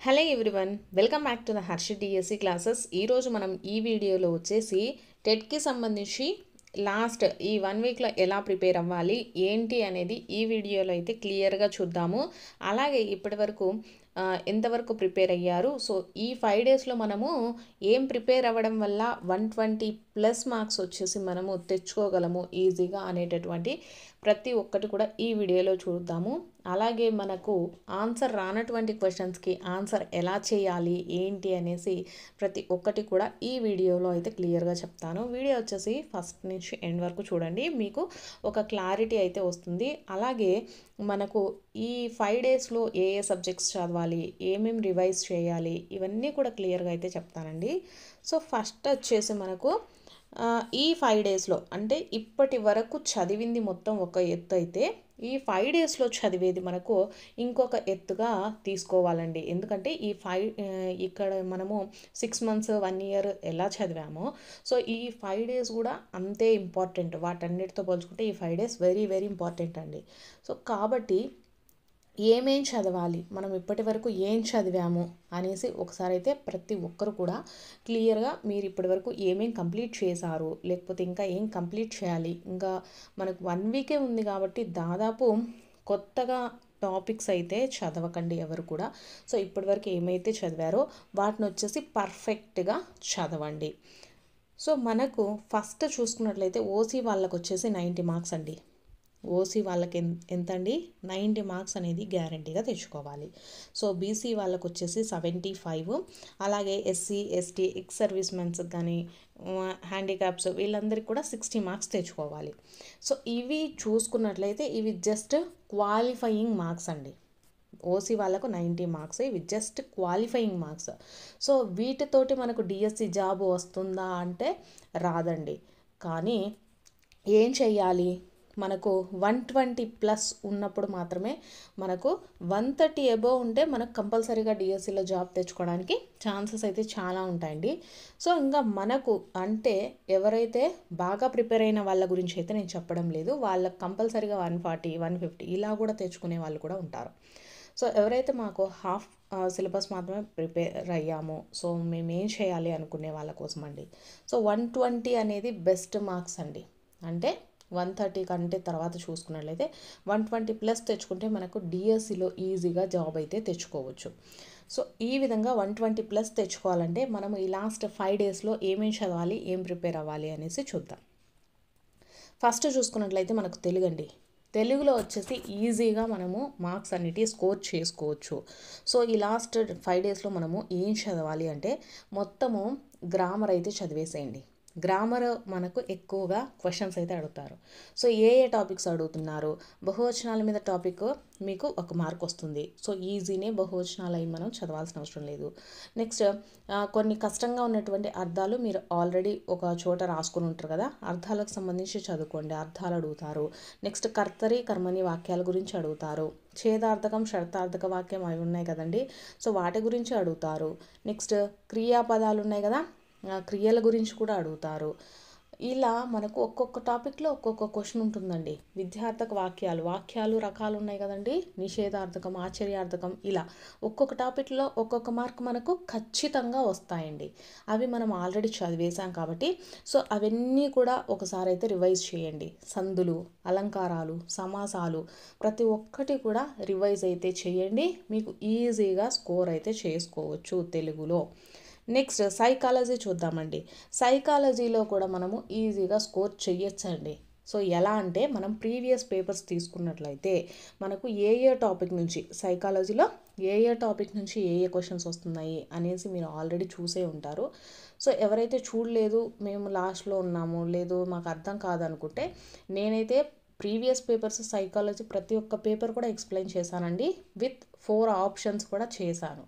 Hello everyone, welcome back to the Harsha DSC classes. ఈరోజు మనం ఈ వీడియోలో వచ్చేసి టెట్కి సంబంధించి లాస్ట్ ఈ 1 వీక్లో ఎలా ప్రిపేర్ అవ్వాలి ఏంటి అనేది ఈ వీడియోలో అయితే క్లియర్గా చూద్దాము. అలాగే ఇప్పటివరకు ఎంతవరకు ప్రిపేర్ అయ్యారు, సో ఈ 5 డేస్లో మనము ఏం ప్రిపేర్ అవ్వడం వల్ల 120+ మార్క్స్ వచ్చేసి మనము తెచ్చుకోగలము ఈజీగా అనేటటువంటి ప్రతి ఒక్కటి కూడా ఈ వీడియోలో చూద్దాము. అలాగే మనకు ఆన్సర్ రానటువంటి క్వశ్చన్స్కి ఆన్సర్ ఎలా చేయాలి ఏంటి అనేసి ప్రతి ఒక్కటి కూడా ఈ వీడియోలో అయితే క్లియర్గా చెప్తాను. వీడియో వచ్చేసి ఫస్ట్ నుంచి ఎండ్ వరకు చూడండి, మీకు ఒక క్లారిటీ అయితే వస్తుంది. అలాగే మనకు ఈ 5 డేస్లో ఏ ఏ సబ్జెక్ట్స్ చదవాలి, ఏమేమి రివైజ్ చేయాలి, ఇవన్నీ కూడా క్లియర్గా అయితే చెప్తానండి. సో ఫస్ట్ వచ్చేసి మనకు ఈ 5 డేస్లో అంటే ఇప్పటి వరకు చదివింది మొత్తం ఒక ఎత్తు అయితే, ఈ 5 డేస్లో చదివేది మనకు ఇంకొక ఎత్తుగా తీసుకోవాలండి. ఎందుకంటే ఇక్కడ మనము 6 మంత్స్ 1 ఇయర్ ఎలా చదివామో, సో ఈ 5 డేస్ కూడా అంతే ఇంపార్టెంట్. వాటన్నిటితో పోల్చుకుంటే ఈ 5 డేస్ వెరీ వెరీ ఇంపార్టెంట్ అండి. సో కాబట్టి ఏమేం చదవాలి, మనం ఇప్పటి వరకు ఏం చదివాము అనేసి ఒకసారి అయితే ప్రతి ఒక్కరు కూడా క్లియర్గా మీరు ఇప్పటి వరకు ఏమేం కంప్లీట్ చేశారు, లేకపోతే ఇంకా ఏం కంప్లీట్ చేయాలి, ఇంకా మనకు 1 వీకే ఉంది కాబట్టి దాదాపు కొత్తగా టాపిక్స్ అయితే చదవకండి ఎవరు కూడా. సో ఇప్పటివరకు ఏమైతే చదివారో వాటిని వచ్చేసి పర్ఫెక్ట్గా చదవండి. సో మనకు ఫస్ట్ చూసుకున్నట్లయితే ఓసీ వాళ్ళకు వచ్చేసి 90 మార్క్స్ అండి. ఓసీ వాళ్ళకి ఎంత అండి, 90 మార్క్స్ అనేది గ్యారంటీగా తెచ్చుకోవాలి. సో బీసీ వాళ్ళకు వచ్చేసి 75, అలాగే SC ST ex service mens కానీ హ్యాండిక్యాప్స్ వీళ్ళందరికీ కూడా 60 మార్క్స్ తెచ్చుకోవాలి. సో ఇవి చూసుకున్నట్లయితే ఇవి జస్ట్ క్వాలిఫయింగ్ మార్క్స్ అండి. ఓసీ వాళ్ళకు 90 మార్క్స్, ఇవి జస్ట్ క్వాలిఫయింగ్ మార్క్స్. సో వీటితోటి మనకు డిఎస్సి జాబ్ వస్తుందా అంటే రాదండి. కానీ ఏం చెయ్యాలి, మనకు 120+ ఉన్నప్పుడు మాత్రమే, మనకు 130 అబోవ్ ఉంటే మనకు కంపల్సరీగా డిఎస్సిలో జాబ్ తెచ్చుకోవడానికి ఛాన్సెస్ అయితే చాలా ఉంటాయండి. సో ఇంకా మనకు అంటే ఎవరైతే బాగా ప్రిపేర్ అయిన వాళ్ళ గురించి అయితే నేను చెప్పడం లేదు, వాళ్ళకి కంపల్సరీగా 140 150 ఇలా కూడా తెచ్చుకునే వాళ్ళు కూడా ఉంటారు. సో ఎవరైతే మాకు హాఫ్ సిలబస్ మాత్రమే ప్రిపేర్ అయ్యామో, సో మేము ఏం చేయాలి అనుకునే వాళ్ళ కోసం అండి. సో 120 అనేది బెస్ట్ మార్క్స్ అండి. అంటే 130 కంటే తర్వాత చూసుకున్నట్లయితే 120+ తెచ్చుకుంటే మనకు డిఎస్సిలో ఈజీగా జాబ్ అయితే తెచ్చుకోవచ్చు. సో ఈ విధంగా 120+ తెచ్చుకోవాలంటే మనము ఈ లాస్ట్ 5 డేస్లో ఏమేమి చదవాలి, ఏం ప్రిపేర్ అవ్వాలి అనేసి చూద్దాం. ఫస్ట్ చూసుకున్నట్లయితే మనకు తెలుగు అండి. తెలుగులో వచ్చేసి ఈజీగా మనము మార్క్స్ అన్నిటి స్కోర్ చేసుకోవచ్చు. సో ఈ లాస్ట్ 5 డేస్లో మనము ఏం చదవాలి అంటే మొత్తము గ్రామర్ అయితే చదివేసేయండి. గ్రామర్ మనకు ఎక్కువగా క్వశ్చన్స్ అయితే అడుగుతారు. సో ఏ టాపిక్స్ అడుగుతున్నారు, బహువచనాల మీద టాపిక్ మీకు 1 మార్క్ వస్తుంది. సో ఈజీనే, బహువచనాలు అవి మనం చదవాల్సిన అవసరం లేదు. నెక్స్ట్ కొన్ని కష్టంగా ఉన్నటువంటి అర్థాలు మీరు ఆల్రెడీ ఒక చోట రాసుకుని ఉంటారు కదా, అర్థాలకు సంబంధించి చదువుకోండి, అర్థాలు అడుగుతారు. నెక్స్ట్ కర్తరి కర్మని వాక్యాల గురించి అడుగుతారు. ఛేదార్థకం షరతార్థక వాక్యం అవి ఉన్నాయి కదండి, సో వాటి గురించి అడుగుతారు. నెక్స్ట్ క్రియాపదాలు ఉన్నాయి కదా, క్రియల గురించి కూడా అడుగుతారు. ఇలా మనకు ఒక్కొక్క టాపిక్లో ఒక్కొక్క క్వశ్చన్ ఉంటుందండి. విద్యార్థక వాక్యాలు రకాలు ఉన్నాయి కదండి, నిషేధార్థకం ఆశ్చర్యార్థకం, ఇలా ఒక్కొక్క టాపిక్లో ఒక్కొక్క మార్క్ మనకు ఖచ్చితంగా వస్తాయండి. అవి మనం ఆల్రెడీ చదివేసాం కాబట్టి సో అవన్నీ కూడా ఒకసారి అయితే రివైజ్ చేయండి. సందులు, అలంకారాలు, సమాసాలు ప్రతి ఒక్కటి కూడా రివైజ్ అయితే చేయండి. మీకు ఈజీగా స్కోర్ అయితే చేసుకోవచ్చు తెలుగులో. నెక్స్ట్ సైకాలజీ చూద్దామండి. సైకాలజీలో కూడా మనము ఈజీగా స్కోర్ చేయొచ్చండి. సో ఎలా అంటే మనం ప్రీవియస్ పేపర్స్ తీసుకున్నట్లయితే మనకు ఏ టాపిక్ నుంచి సైకాలజీలో ఏ టాపిక్ నుంచి ఏ క్వశ్చన్స్ వస్తున్నాయి అనేసి మీరు ఆల్రెడీ చూసే ఉంటారు. సో ఎవరైతే చూడలేదు, మేము లాస్ట్లో ఉన్నాము, లేదు మాకు అర్థం కాదనుకుంటే, నేనైతే ప్రీవియస్ పేపర్స్ సైకాలజీ ప్రతి ఒక్క పేపర్ కూడా ఎక్స్ప్లెయిన్ చేశానండి, విత్ 4 ఆప్షన్స్ కూడా చేశాను.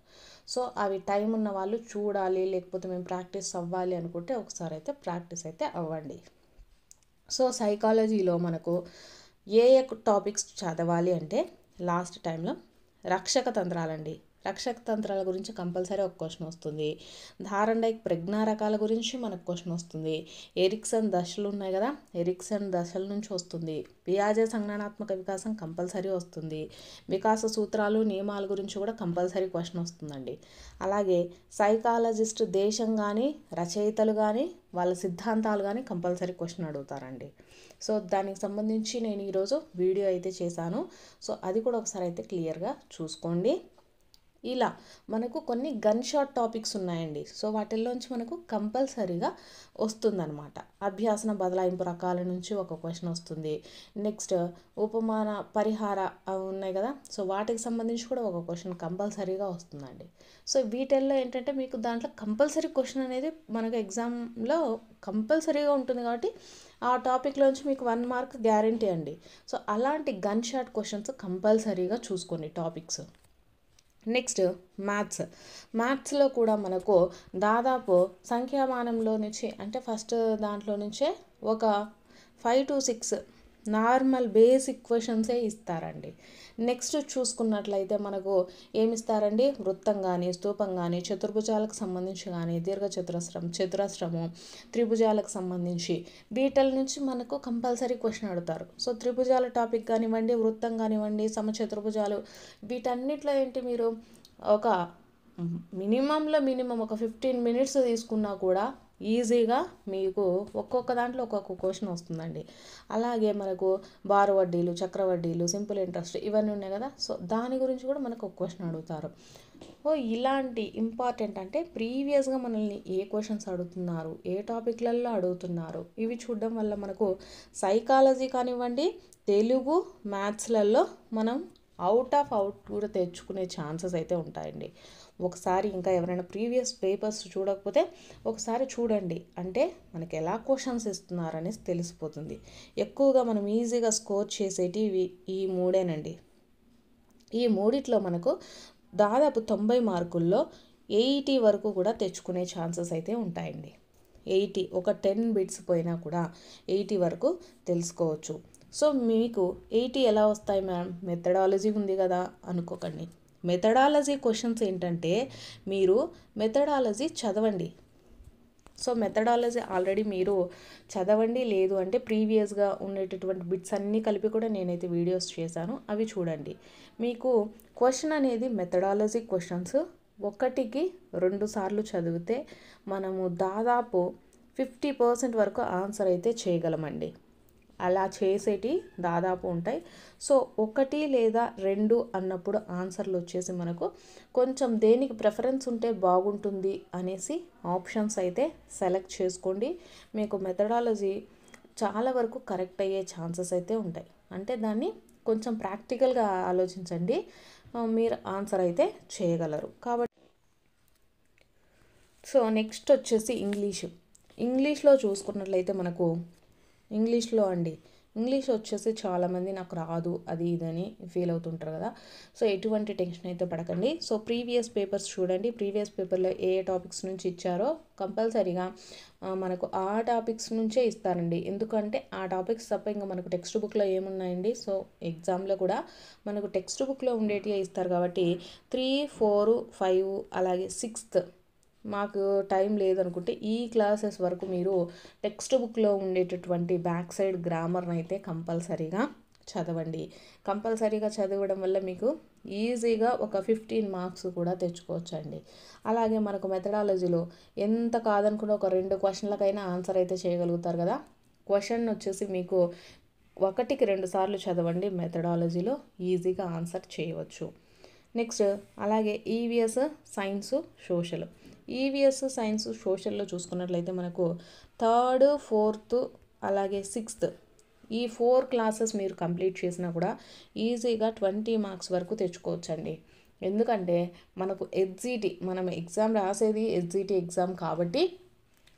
సో అవి టైం ఉన్న వాళ్ళు చూడాలి, లేకపోతే మేము ప్రాక్టీస్ అవ్వాలి అనుకుంటే ఒకసారి అయితే ప్రాక్టీస్ అయితే అవ్వండి. సో సైకాలజీలో మనకు ఏ టాపిక్స్ చదవాలి అంటే లాస్ట్ టైంలో రక్షక తంత్రాలండి. రక్షక తంత్రాల గురించి కంపల్సరీ ఒక క్వశ్చన్ వస్తుంది. థార్ండైక్ ప్రజ్ఞా రకాల గురించి మనకు క్వశ్చన్ వస్తుంది. ఎరిక్సన్ దశలు ఉన్నాయి కదా, ఎరిక్సన్ దశల నుంచి వస్తుంది. పియాజే సంజ్ఞానాత్మక వికాసం కంపల్సరీ వస్తుంది. వికాస సూత్రాలు నియమాల గురించి కూడా కంపల్సరీ క్వశ్చన్ వస్తుందండి. అలాగే సైకాలజిస్ట్ దేశం కానీ రచయితలు కానీ వాళ్ళ సిద్ధాంతాలు కానీ కంపల్సరీ క్వశ్చన్ అడుగుతారండి. సో దానికి సంబంధించి నేను ఈరోజు వీడియో అయితే చేశాను. సో అది కూడా ఒకసారి అయితే క్లియర్గా చూసుకోండి. ఇలా మనకు కొన్ని గన్ షాట్ టాపిక్స్ ఉన్నాయండి. సో వాటిల్లోంచి మనకు కంపల్సరీగా వస్తుందన్నమాట. అభ్యాసన బదలాయింపు రకాల నుంచి ఒక క్వశ్చన్ వస్తుంది. నెక్స్ట్ ఉపమాన పరిహార ఉన్నాయి కదా, సో వాటికి సంబంధించి కూడా ఒక క్వశ్చన్ కంపల్సరీగా వస్తుందండి. సో వీటిల్లో ఏంటంటే మీకు దాంట్లో కంపల్సరీ క్వశ్చన్ అనేది మనకు ఎగ్జామ్లో కంపల్సరీగా ఉంటుంది కాబట్టి ఆ టాపిక్లోంచి మీకు 1 మార్క్ గ్యారంటీ అండి. సో అలాంటి గన్ షాట్ క్వశ్చన్స్ కంపల్సరీగా చూసుకోండి టాపిక్స్. నెక్స్ట్ మ్యాథ్స్లో కూడా మనకు దాదాపు సంఖ్యామానంలో నుంచి అంటే ఫస్ట్ దాంట్లో నుంచే ఒక 5 to 6 నార్మల్ బేసిక్ క్వశ్చన్సే ఇస్తారండి. నెక్స్ట్ చూసుకున్నట్లయితే మనకు ఏమిస్తారండి, వృత్తం కానీ స్తూపం కానీ చతుర్భుజాలకు సంబంధించి కానీ చతురస్రము త్రిభుజాలకు సంబంధించి వీటిల నుంచి మనకు కంపల్సరీ క్వశ్చన్ అడుగుతారు. సో త్రిభుజాల టాపిక్ కానివ్వండి, వృత్తం కానివ్వండి, సమచతుర్భుజాలు వీటన్నిటిలో ఏంటి మీరు ఒక మినిమం ఒక 15 minutes తీసుకున్నా కూడా ఈజీగా మీకు ఒక్కొక్క దాంట్లో ఒక్కొక్క క్వశ్చన్ వస్తుందండి. అలాగే మనకు బారు వడ్డీలు, చక్రవడ్డీలు, సింపుల్ ఇంట్రెస్ట్ ఇవన్నీ ఉన్నాయి కదా, సో దాని గురించి కూడా మనకు ఒక క్వశ్చన్ అడుగుతారు. ఇలాంటి ఇంపార్టెంట్ అంటే ప్రీవియస్గా మనల్ని ఏ క్వశ్చన్స్ అడుగుతున్నారు, ఏ టాపిక్లలో అడుగుతున్నారు ఇవి చూడడం వల్ల మనకు సైకాలజీ కానివ్వండి, తెలుగు, మ్యాథ్స్లలో మనం అవుట్ కూడా తెచ్చుకునే ఛాన్సెస్ అయితే ఉంటాయండి. ఒకసారి ఇంకా ఎవరైనా ప్రీవియస్ పేపర్స్ చూడకపోతే ఒకసారి చూడండి, అంటే మనకి ఎలా క్వశ్చన్స్ ఇస్తున్నారనేసి తెలిసిపోతుంది. ఎక్కువగా మనం ఈజీగా స్కోర్ చేసేటివి ఈ 3 ఈ 3 మనకు దాదాపు 90 మార్కుల్లో 80 వరకు కూడా తెచ్చుకునే ఛాన్సెస్ అయితే ఉంటాయండి. 80 ఒక 10 బిట్స్ పోయినా కూడా 80 వరకు తెలుసుకోవచ్చు. సో మీకు 80 ఎలా వస్తాయి మ్యామ్, మెథడాలజీ ఉంది కదా అనుకోకండి. మెథడాలజీ క్వశ్చన్స్ ఏంటంటే మీరు మెథడాలజీ చదవండి. సో మెథడాలజీ ఆల్రెడీ మీరు చదవండి, లేదు అంటే ప్రీవియస్గా ఉండేటటువంటి బిట్స్ అన్నీ కలిపి కూడా నేనైతే వీడియోస్ చేశాను, అవి చూడండి. మీకు క్వశ్చన్ అనేది మెథడాలజీ క్వశ్చన్స్ 1కి 2 సార్లు చదివితే మనము దాదాపు 50% వరకు ఆన్సర్ అయితే చేయగలమండి. అలా చేసేటి దాదాపు ఉంటాయి. సో 1 లేదా 2 అన్నప్పుడు ఆన్సర్లు వచ్చేసి మనకు కొంచెం దేనికి ప్రిఫరెన్స్ ఉంటే బాగుంటుంది అనేసి ఆప్షన్స్ అయితే సెలెక్ట్ చేసుకోండి. మీకు మెథడాలజీ చాలా వరకు కరెక్ట్ అయ్యే ఛాన్సెస్ అయితే ఉంటాయి. అంటే దాన్ని కొంచెం ప్రాక్టికల్గా ఆలోచించండి, మీరు ఆన్సర్ అయితే చేయగలరు కాబట్టి. సో నెక్స్ట్ వచ్చేసి ఇంగ్లీష్లో చూసుకున్నట్లయితే మనకు ఇంగ్లీష్ వచ్చేసి చాలామంది నాకు రాదు అది ఇదని ఫీల్ అవుతుంటారు కదా. సో ఎటువంటి టెన్షన్ అయితే పడకండి. సో ప్రీవియస్ పేపర్స్ చూడండి, ప్రీవియస్ పేపర్లో ఏ టాపిక్స్ నుంచి ఇచ్చారో కంపల్సరీగా మనకు ఆ టాపిక్స్ నుంచే ఇస్తారండి. ఎందుకంటే ఆ టాపిక్స్ తప్ప ఇంకా మనకు టెక్స్ట్ బుక్లో ఏమున్నాయండి. సో ఎగ్జామ్లో కూడా మనకు టెక్స్ట్ బుక్లో ఉండేటివే ఇస్తారు కాబట్టి 3, 4, 5 అలాగే 6th మాకు టైం లేదనుకుంటే ఈ క్లాసెస్ వరకు మీరు టెక్స్ట్ బుక్లో ఉండేటటువంటి బ్యాక్ సైడ్ గ్రామర్ని అయితే కంపల్సరీగా చదవండి. కంపల్సరీగా చదవడం వల్ల మీకు ఈజీగా ఒక 15 మార్క్స్ కూడా తెచ్చుకోవచ్చండి. అలాగే మనకు మెథడాలజీలో ఎంత కాదనుకున్న ఒక 2 క్వశ్చన్లకైనా ఆన్సర్ అయితే చేయగలుగుతారు కదా. క్వశ్చన్ వచ్చేసి మీకు 1కి 2 సార్లు చదవండి, మెథడాలజీలో ఈజీగా ఆన్సర్ చేయవచ్చు. నెక్స్ట్ అలాగే ఈవీఎస్ సైన్స్ సోషల్లో చూసుకున్నట్లయితే మనకు 3rd, 4th అలాగే 6th ఈ 4 క్లాసెస్ మీరు కంప్లీట్ చేసినా కూడా ఈజీగా 20 మార్క్స్ వరకు తెచ్చుకోవచ్చండి. ఎందుకంటే మనకు మనం ఎగ్జామ్ రాసేది ఎస్జిటి ఎగ్జామ్ కాబట్టి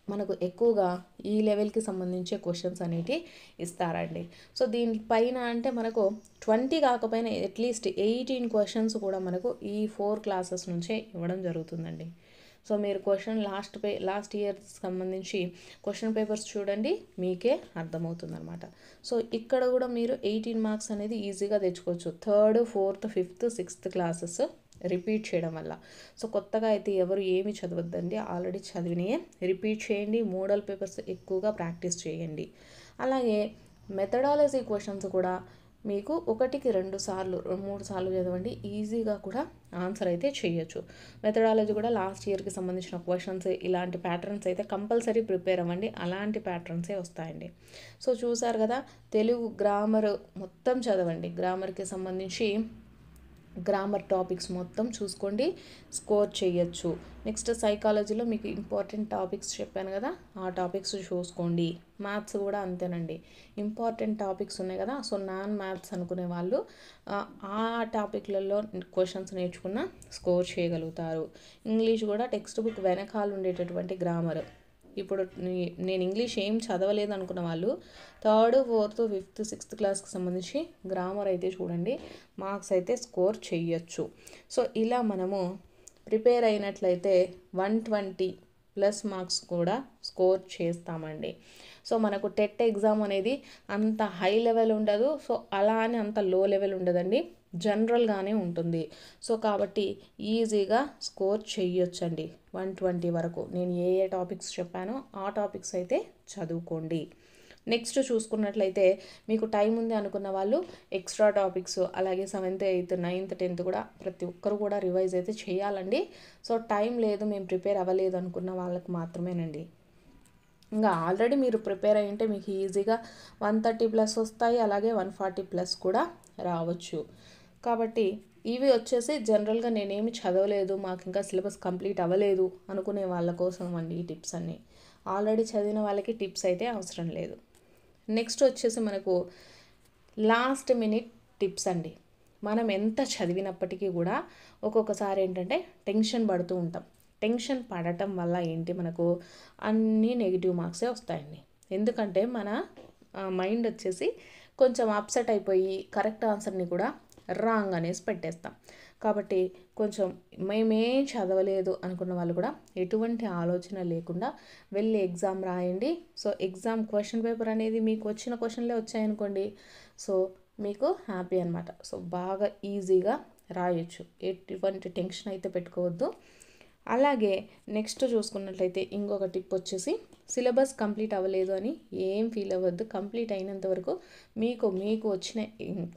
మనకు ఎక్కువగా ఈ లెవెల్కి సంబంధించే క్వశ్చన్స్ అనేవి ఇస్తారండి. సో దీనిపైన అంటే మనకు 20 కాకపోయినా అట్లీస్ట్ 18 క్వశ్చన్స్ కూడా మనకు ఈ 4 క్లాసెస్ నుంచే ఇవ్వడం జరుగుతుందండి. సో మీరు క్వశ్చన్ లాస్ట్ ఇయర్ సంబంధించి క్వశ్చన్ పేపర్స్ చూడండి, మీకే అర్థమవుతుంది అనమాట. సో ఇక్కడ కూడా మీరు 18 మార్క్స్ అనేది ఈజీగా తెచ్చుకోవచ్చు. 3rd, 4th, 5th, 6th classes repeat చేయడం వల్ల. సో కొత్తగా అయితే ఎవరు ఏమి చదవద్దండి, ఆల్రెడీ చదివినయే రిపీట్ చేయండి. మోడల్ పేపర్స్ ఎక్కువగా ప్రాక్టీస్ చేయండి. అలాగే మెథడాలజీ క్వశ్చన్స్ కూడా మీకు 1కి 2 సార్లు 3 సార్లు చదవండి, ఈజీగా కూడా ఆన్సర్ అయితే చేయొచ్చు. మెథడాలజీ కూడా లాస్ట్ ఇయర్కి సంబంధించిన క్వశ్చన్స్ ఇలాంటి ప్యాటర్న్స్ అయితే కంపల్సరీ ప్రిపేర్ అవ్వండి, అలాంటి ప్యాటర్న్సే వస్తాయండి. సో చూసారు కదా, తెలుగు గ్రామర్ మొత్తం చదవండి. గ్రామర్కి సంబంధించి గ్రామర్ టాపిక్స్ మొత్తం చూసుకోండి, స్కోర్ చేయొచ్చు. నెక్స్ట్ సైకాలజీలో మీకు ఇంపార్టెంట్ టాపిక్స్ చెప్పాను కదా, ఆ టాపిక్స్ చూసుకోండి. మ్యాథ్స్ కూడా అంతేనండి, ఇంపార్టెంట్ టాపిక్స్ ఉన్నాయి కదా, సో నాన్ మ్యాథ్స్ అనుకునే వాళ్ళు ఆ టాపిక్లలో క్వశ్చన్స్ నేర్చుకున్న స్కోర్ చేయగలుగుతారు. ఇంగ్లీష్ కూడా టెక్స్ట్ బుక్ వెనకాల ఉండేటటువంటి గ్రామర్. ఇప్పుడు నేను ఇంగ్లీష్ ఏం చదవలేదు అనుకున్న వాళ్ళు 3rd, 4th, 5th, 6th క్లాస్కి సంబంధించి గ్రామర్ అయితే చూడండి, మార్క్స్ అయితే స్కోర్ చేయొచ్చు. సో ఇలా మనము ప్రిపేర్ అయినట్లయితే 120+ మార్క్స్ కూడా స్కోర్ చేస్తామండి. సో మనకు టెట్ ఎగ్జామ్ అనేది అంత హై లెవెల్ ఉండదు, సో అలా అని అంత లో లెవెల్ ఉండదండి, జనరల్గానే ఉంటుంది. సో కాబట్టి ఈజీగా స్కోర్ చేయొచ్చండి 120 వరకు. నేను ఏ టాపిక్స్ చెప్పానో ఆ టాపిక్స్ అయితే చదువుకోండి. నెక్స్ట్ చూసుకున్నట్లయితే మీకు టైం ఉంది అనుకున్న వాళ్ళు ఎక్స్ట్రా టాపిక్స్, అలాగే 7th, 8th, 9th, 10th కూడా ప్రతి ఒక్కరు కూడా రివైజ్ అయితే చేయాలండి. సో టైం లేదు, మేము ప్రిపేర్ అవ్వలేదు అనుకున్న వాళ్ళకి మాత్రమేనండి. ఇంకా ఆల్రెడీ మీరు ప్రిపేర్ అయ్యింటే మీకు ఈజీగా 130+ వస్తాయి, అలాగే 140+ కూడా రావచ్చు. కాబట్టి ఇవి వచ్చేసి జనరల్గా నేనేమి చదవలేదు, మాకు ఇంకా సిలబస్ కంప్లీట్ అవ్వలేదు అనుకునే వాళ్ళ కోసం అండి ఈ టిప్స్ అన్నీ. ఆల్రెడీ చదివిన వాళ్ళకి టిప్స్ అయితే అవసరం లేదు. నెక్స్ట్ వచ్చేసి మనకు లాస్ట్ మినిట్ టిప్స్ అండి. మనం ఎంత చదివినప్పటికీ కూడా ఒక్కొక్కసారి ఏంటంటే టెన్షన్ పడుతూ ఉంటాం. టెన్షన్ పడటం వల్ల ఏంటి, మనకు అన్నీ నెగిటివ్ మార్క్సే వస్తాయండి. ఎందుకంటే మన మైండ్ వచ్చేసి కొంచెం అప్సెట్ అయిపోయి కరెక్ట్ ఆన్సర్ని కూడా రాంగ్ అనేసి పెట్టేస్తాం. కాబట్టి కొంచెం మేమేం చదవలేదు అనుకున్న వాళ్ళు కూడా ఎటువంటి ఆలోచన లేకుండా వెళ్ళి ఎగ్జామ్ రాయండి. సో ఎగ్జామ్ క్వశ్చన్ పేపర్ అనేది మీకు వచ్చిన క్వశ్చన్లే వచ్చాయనుకోండి, సో మీకు హ్యాపీ అనమాట. సో బాగా ఈజీగా రాయొచ్చు, ఎటువంటి టెన్షన్ అయితే పెట్టుకోవద్దు. అలాగే నెక్స్ట్ చూసుకున్నట్లయితే ఇంకొక టిప్ వచ్చేసి, సిలబస్ కంప్లీట్ అవ్వలేదు అని ఏం ఫీల్ అవ్వద్దు. కంప్లీట్ అయినంత వరకు మీకు వచ్చిన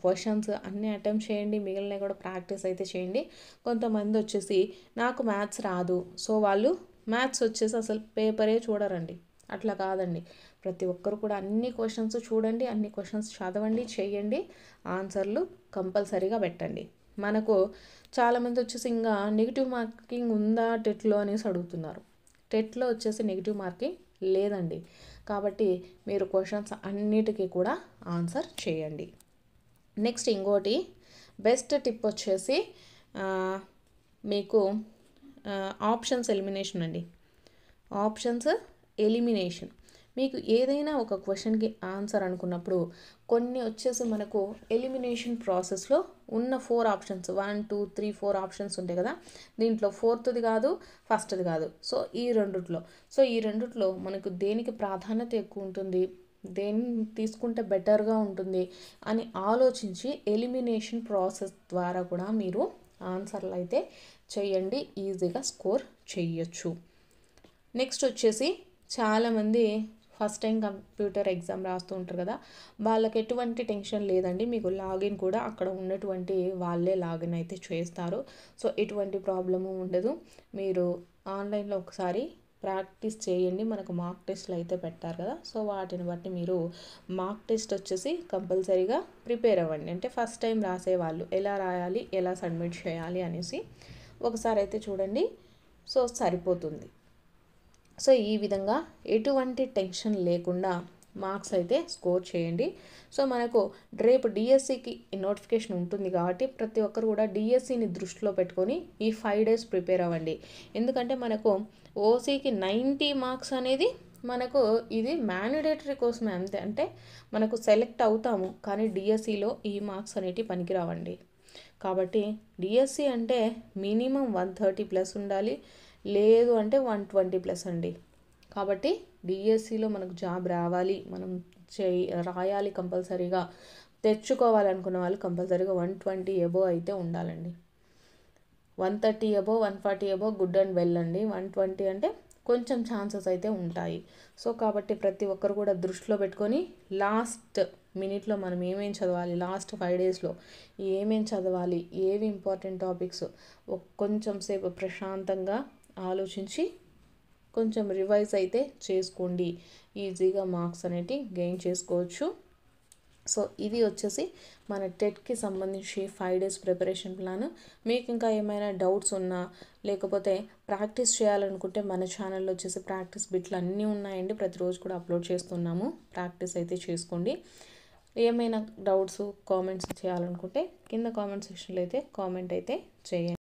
క్వశ్చన్స్ అన్నీ అటెంప్ట్ చేయండి, మిగిలినవి కూడా ప్రాక్టీస్ అయితే చేయండి. కొంతమంది వచ్చేసి నాకు మ్యాథ్స్ రాదు, సో వాళ్ళు మ్యాథ్స్ వచ్చేసి అసలు పేపరే చూడరండి. అట్లా కాదండి, ప్రతి ఒక్కరు కూడా అన్ని క్వశ్చన్స్ చూడండి, అన్ని క్వశ్చన్స్ చదవండి, చేయండి, ఆన్సర్లు కంపల్సరీగా పెట్టండి. మనకు చాలామంది వచ్చేసి ఇంకా నెగిటివ్ మార్కింగ్ ఉందా టెట్లో అనేసి అడుగుతున్నారు. టెట్లో వచ్చేసి నెగిటివ్ మార్కింగ్ లేదండి. కాబట్టి మీరు క్వశ్చన్స్ అన్నిటికీ కూడా ఆన్సర్ చేయండి. నెక్స్ట్ ఇంకోటి బెస్ట్ టిప్ వచ్చేసి మీకు ఆప్షన్స్ ఎలిమినేషన్ అండి. ఆప్షన్స్ ఎలిమినేషన్, మీకు ఏదైనా ఒక క్వశ్చన్కి ఆన్సర్ అనుకున్నప్పుడు కొన్ని వచ్చేసి మనకు ఎలిమినేషన్ ప్రాసెస్లో ఉన్న 4 ఆప్షన్స్ 1, 2, 3, 4 ఆప్షన్స్ ఉంటాయి కదా, దీంట్లో 4th కాదు, 1st కాదు, సో ఈ రెండిట్లో మనకు దేనికి ప్రాధాన్యత ఎక్కువ ఉంటుంది, దేన్ని తీసుకుంటే బెటర్గా ఉంటుంది అని ఆలోచించి ఎలిమినేషన్ ప్రాసెస్ ద్వారా కూడా మీరు ఆన్సర్లు అయితే చేయండి, ఈజీగా స్కోర్ చేయొచ్చు. నెక్స్ట్ వచ్చేసి చాలామంది ఫస్ట్ టైం కంప్యూటర్ ఎగ్జామ్ రాస్తూ ఉంటారు కదా, వాళ్ళకి ఎటువంటి టెన్షన్ లేదండి. మీకు లాగిన్ కూడా అక్కడ ఉన్నటువంటి వాళ్ళే లాగిన్ అయితే చేస్తారు. సో ఎటువంటి ప్రాబ్లము ఉండదు. మీరు ఆన్లైన్లో ఒకసారి ప్రాక్టీస్ చేయండి. మనకు మార్క్ టెస్ట్లు అయితే పెట్టారు కదా, సో వాటిని బట్టి మీరు మార్క్ టెస్ట్ వచ్చేసి కంపల్సరీగా ప్రిపేర్ అవ్వండి. అంటే ఫస్ట్ టైం రాసేవాళ్ళు ఎలా రాయాలి, ఎలా సబ్మిట్ చేయాలి అనేసి ఒకసారి అయితే చూడండి, సో సరిపోతుంది. సో ఈ విధంగా ఎటువంటి టెన్షన్ లేకుండా మార్క్స్ అయితే స్కోర్ చేయండి. సో మనకు రేపు డిఎస్సికి నోటిఫికేషన్ ఉంటుంది కాబట్టి ప్రతి ఒక్కరు కూడా డిఎస్సిని దృష్టిలో పెట్టుకొని ఈ 5 days ప్రిపేర్ అవ్వండి. ఎందుకంటే మనకు ఓసీకి 90 మార్క్స్ అనేది మనకు ఇది మ్యాండేటరీ కోసమే, అంతే. అంటే మనకు సెలెక్ట్ అవుతాము, కానీ డిఎస్సిలో ఈ మార్క్స్ అనేటివి పనికిరావండి. కాబట్టి డిఎస్సి అంటే మినిమం 130+ ఉండాలి, లేదు అంటే 120+ అండి. కాబట్టి డిఎస్సిలో మనకు జాబ్ రావాలి, మనం రాయాలి, కంపల్సరీగా తెచ్చుకోవాలనుకున్న వాళ్ళు కంపల్సరీగా 120 అబోవ్ అయితే ఉండాలండి. 130 above 140 above good and well అండి. 120 అంటే కొంచెం ఛాన్సెస్ అయితే ఉంటాయి. సో కాబట్టి ప్రతి ఒక్కరు కూడా దృష్టిలో పెట్టుకొని లాస్ట్ మినిట్లో మనం ఏమేం చదవాలి, లాస్ట్ 5 డేస్లో ఏమేం చదవాలి, ఏవి ఇంపార్టెంట్ టాపిక్స్ కొంచెం సేపు ప్రశాంతంగా ఆలోచించి కొంచెం రివైజ్ అయితే చేసుకోండి. ఈజీగా మార్క్స్ అనేటివి గెయిన్ చేసుకోవచ్చు. సో ఇది వచ్చేసి మన టెట్కి సంబంధించి 5 డేస్ ప్రిపరేషన్ ప్లాన్. మీకు ఇంకా ఏమైనా డౌట్స్ ఉన్నా లేకపోతే ప్రాక్టీస్ చేయాలనుకుంటే మన ఛానల్లో వచ్చేసి ప్రాక్టీస్ బిట్లు అన్నీ ఉన్నాయండి. ప్రతిరోజు కూడా అప్లోడ్ చేస్తున్నాము. ప్రాక్టీస్ అయితే చేసుకోండి. ఏమైనా డౌట్స్ కామెంట్స్ చేయాలనుకుంటే కింద కామెంట్ సెక్షన్లో అయితే కామెంట్ అయితే చేయండి.